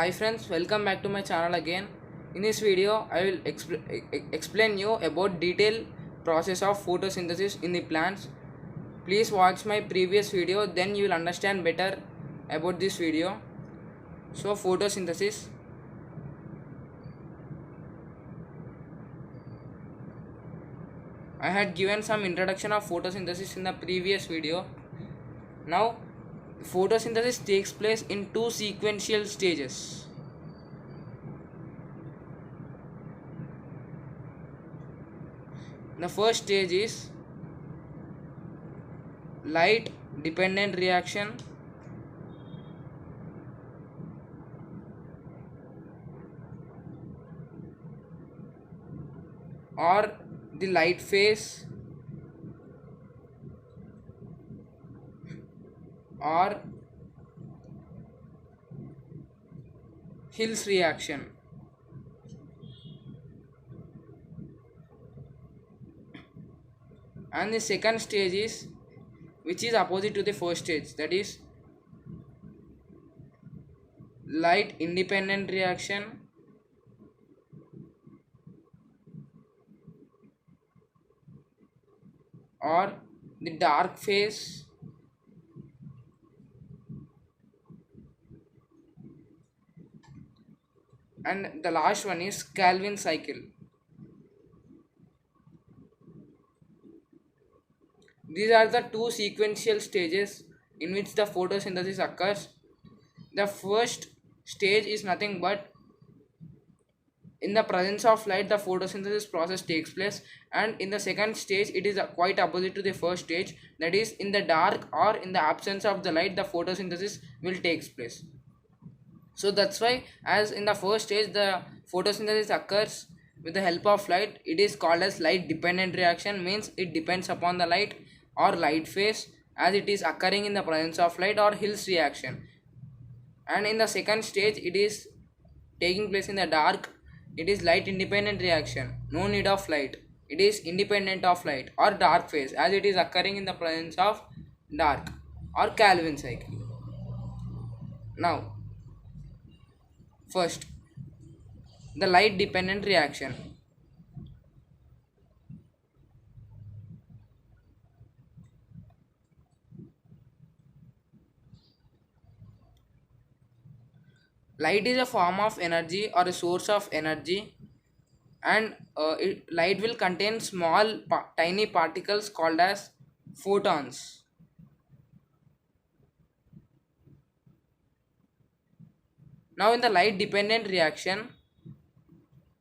Hi friends, welcome back to my channel again. In this video, I will explain you about detailed process of photosynthesis in the plants. Please watch my previous video, then you will understand better about this video. So photosynthesis. I had given some introduction of photosynthesis in the previous video. Now photosynthesis takes place in two sequential stages. The first stage is light dependent reaction, or the light phase, or Hill's reaction. And the second stage is, which is opposite to the first stage, that is light independent reaction, or the dark phase, and the last one is Calvin cycle. These are the two sequential stages in which the photosynthesis occurs. The first stage is nothing but in the presence of light the photosynthesis process takes place, and in the second stage it is quite opposite to the first stage, that is in the dark or in the absence of the light the photosynthesis will takes place. So that's why, as in the first stage the photosynthesis occurs with the help of light, it is called as light dependent reaction, means it depends upon the light, or light phase, as it is occurring in the presence of light, or Hill's reaction. And in the second stage it is taking place in the dark, it is light independent reaction, no need of light, it is independent of light, or dark phase, as it is occurring in the presence of dark, or Calvin cycle. Now first, the light dependent reaction. Light is a form of energy or a source of energy, and light will contain small tiny particles called as photons. Now in the light dependent reaction,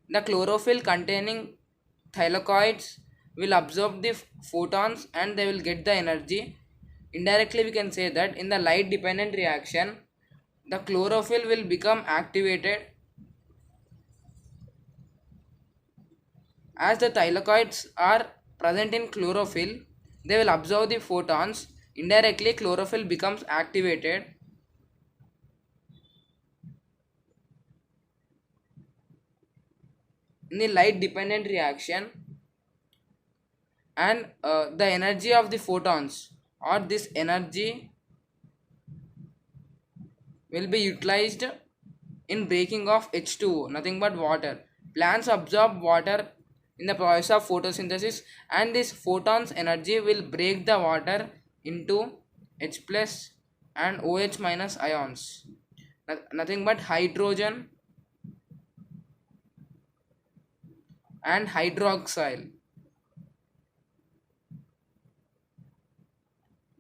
the chlorophyll containing thylakoids will absorb the photons and they will get the energy. Indirectly we can say that in the light dependent reaction the chlorophyll will become activated. As the thylakoids are present in chlorophyll, they will absorb the photons. Indirectly chlorophyll becomes activated. In the light dependent reaction, and the energy of the photons, or this energy will be utilized in breaking of H2O, nothing but water. Plants absorb water in the process of photosynthesis, and this photons energy will break the water into H plus and OH minus ions, nothing but hydrogen and hydroxyl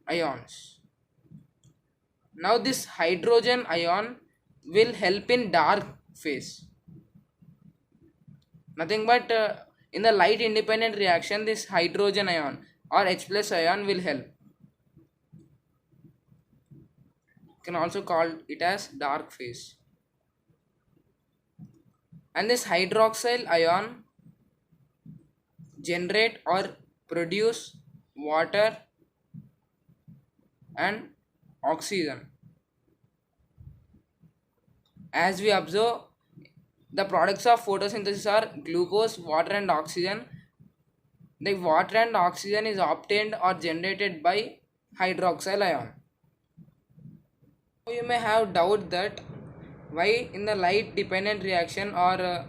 ions. Now this hydrogen ion will help in dark phase, nothing but in the light independent reaction this hydrogen ion or H plus ion will help. You can also call it as dark phase. And this hydroxyl ion generate or produce water and oxygen. As we observe, the products of photosynthesis are glucose, water and oxygen. The water and oxygen is obtained or generated by hydroxyl ion. You may have doubt that Why in the light dependent reaction or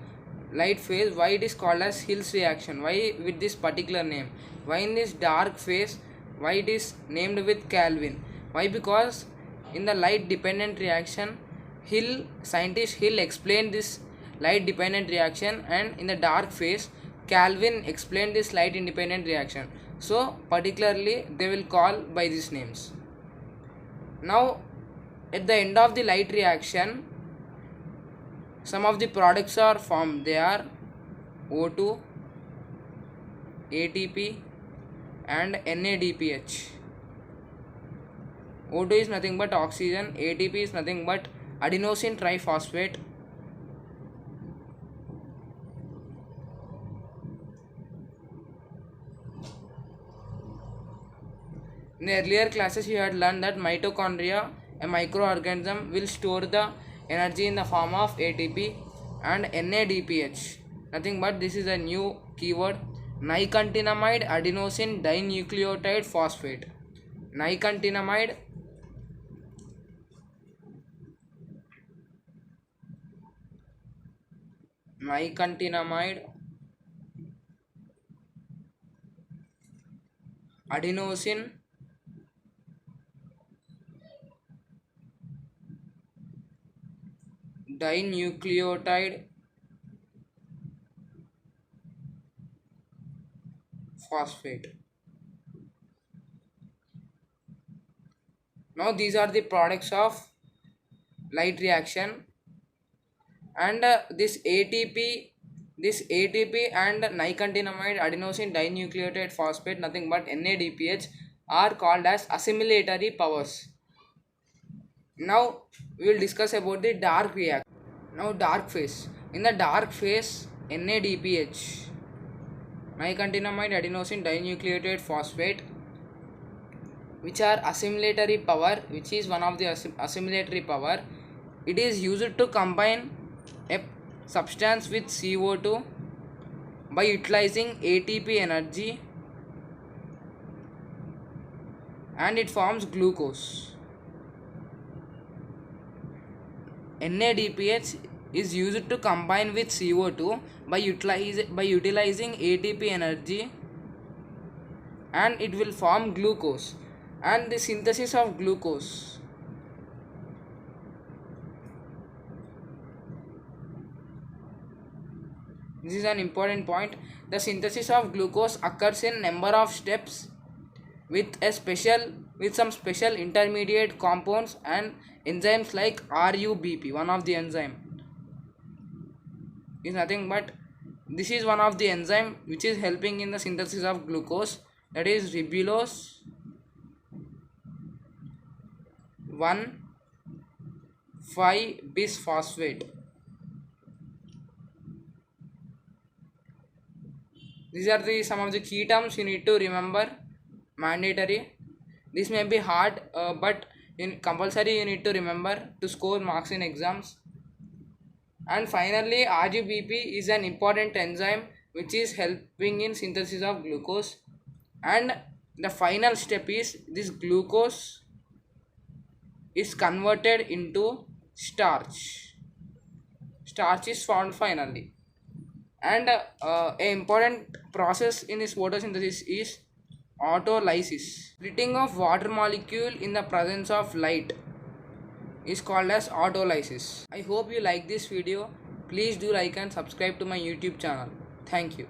light phase, why it is called as Hill's reaction? Why with this particular name? Why in this dark phase, why it is named with Kelvin? Why? Because in the light dependent reaction, scientist Hill explained this light dependent reaction, and in the dark phase Kelvin explained this light independent reaction. So particularly they will call by these names. Now at the end of the light reaction, some of the products are formed. They are O2, ATP and NADPH. O2 is nothing but oxygen, ATP is nothing but adenosine triphosphate, in the earlier classes you had learned that mitochondria, a microorganism, will store the energy in the form of ATP and NADPH. Nothing but this is a new keyword, nicotinamide adenosine dinucleotide phosphate. Nicotinamide adenosine dinucleotide phosphate. Now these are the products of light reaction, and this ATP and nicotinamide adenosine dinucleotide phosphate, nothing but NADPH, are called as assimilatory powers. Now we will discuss about the dark reaction. Now dark phase. In the dark phase, NADPH, nicotinamide adenosine dinucleotide phosphate, which are assimilatory power, which is one of the assimilatory power, it is used to combine a substance with CO2 by utilizing ATP energy, and it forms glucose. NADPH is used to combine with CO2 by utilizing ATP energy, and it will form glucose. And the synthesis of glucose, this is an important point. The synthesis of glucose occurs in number of steps with some special intermediate compounds and enzymes like RUBP. One of the enzyme is nothing but this is one of the enzyme which is helping in the synthesis of glucose, that is ribulose 1,5-bisphosphate. These are some of the key terms you need to remember, mandatory. This may be hard, but in compulsory you need to remember to score marks in exams. And finally, RUBP is an important enzyme which is helping in synthesis of glucose. And the final step is this glucose is converted into starch. Starch is formed finally. And an important process in this photosynthesis is autolysis. Splitting of water molecule in the presence of light is called as autolysis. I hope you like this video. Please do like and subscribe to my YouTube channel. Thank you.